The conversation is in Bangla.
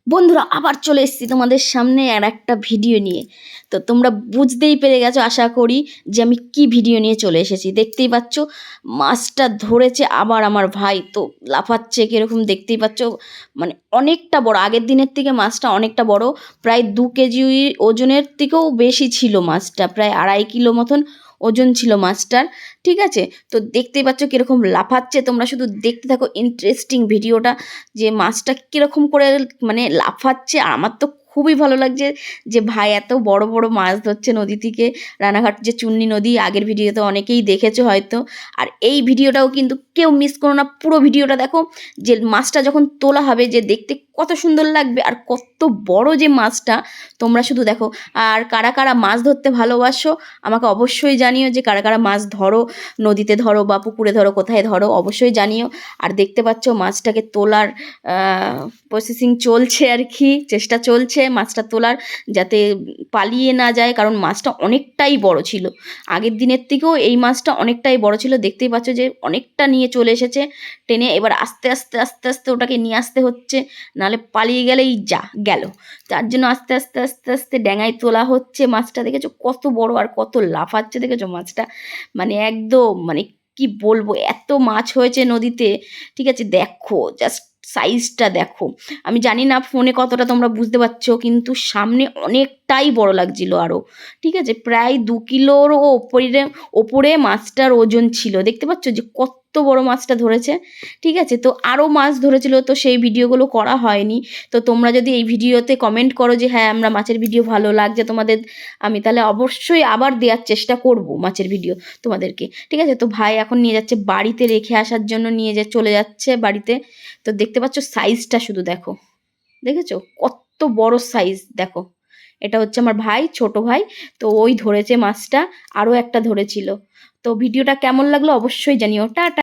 বন্ধুরা আবার চলে এসেছি তোমাদের সামনে আর একটা ভিডিও নিয়ে। তো তোমরা বুঝতেই পেরে গেছো আশা করি যে আমি কি ভিডিও নিয়ে চলে এসেছি। দেখতেই পাচ্ছ মাছটা ধরেছে আবার আমার ভাই, তো লাফাচ্ছে কীরকম দেখতেই পাচ্ছ। মানে অনেকটা বড়, আগের দিনের থেকে মাছটা অনেকটা বড়, প্রায় 2 কেজি ওজনের থেকেও বেশি ছিল মাছটা, প্রায় 2.5 কিলো মতন ওজন ছিল মাছটার। ঠিক আছে, তো দেখতেই পাচ্ছ কীরকম লাফাচ্ছে, তোমরা শুধু দেখতে থাকো ইন্টারেস্টিং ভিডিওটা, যে মাছটা কীরকম করে মানে লাফাচ্ছে। আর আমার তো খুবই ভালো লাগছে যে ভাই এত বড় বড় মাছ ধরছে নদী থেকে। রানাঘাট যে চুন্নি নদী, আগের ভিডিওতে অনেকেই দেখেছো হয়তো। আর এই ভিডিওটাও কিন্তু কেউ মিস করো না, পুরো ভিডিওটা দেখো, যে মাছটা যখন তোলা হবে যে দেখতে কত সুন্দর লাগবে আর কত বড় যে মাছটা, তোমরা শুধু দেখো। আর কারা কারা মাছ ধরতে ভালোবাসো আমাকে অবশ্যই জানিও, যে কারা কারা মাছ ধরো, নদীতে ধরো বা পুকুরে ধরো, কোথায় ধরো অবশ্যই জানিও। আর দেখতে পাচ্ছ মাছটাকে তোলার প্রসেসিং চলছে আর কি, চেষ্টা চলছে মাছটা তোলার, যাতে পালিয়ে না যায়, কারণ মাছটা অনেকটাই বড় ছিল। আগের দিনের থেকেও এই মাছটা অনেকটাই বড় ছিল, দেখতেই পাচ্ছ যে অনেকটা নিয়ে চলে এসেছে টেনে। এবার আস্তে আস্তে আস্তে আস্তে ওটাকে নিয়ে আসতে হচ্ছে, নাহলে পালিয়ে গেলেই যা গেল। তার জন্য আস্তে আস্তে আস্তে আস্তে ড্যাঙায় তোলা হচ্ছে মাছটা। দেখেছো কত বড় আর কত লাফাচ্ছে, দেখেছো মাছটা, মানে একদম মানে কি বলবো, এত মাছ হয়েছে নদীতে। ঠিক আছে, দেখো জাস্ট সাইজটা দেখো। আমি জানি না ফোনে কতটা তোমরা বুঝতে পারছো, কিন্তু সামনে অনেকটাই বড় লাগছিল আরও। ঠিক আছে, প্রায় 2 কিলোরও ওপরে মাছটার ওজন ছিল। দেখতে পাচ্ছ যে কত বড় মাছটা ধরেছে। ঠিক আছে, তো আরও মাছ ধরেছিল, তো সেই ভিডিওগুলো করা হয়নি। তো তোমরা যদি এই ভিডিওতে কমেন্ট করো যে হ্যাঁ আমরা মাছের ভিডিও ভালো লাগছে তোমাদের, আমি তাহলে অবশ্যই আবার দেওয়ার চেষ্টা করব মাছের ভিডিও তোমাদেরকে। ঠিক আছে, তো ভাই এখন নিয়ে যাচ্ছে বাড়িতে, রেখে আসার জন্য চলে যাচ্ছে বাড়িতে। তো দেখতে পাচ্ছ সাইজটা শুধু দেখো, দেখেছো কত বড় সাইজ দেখো। এটা হচ্ছে আমার ভাই, ছোট ভাই। তো ওই ধরেছে মাছটা, আরও একটা ধরেছিল। তো ভিডিওটা কেমন লাগলো অবশ্যই জানিও। টাটা।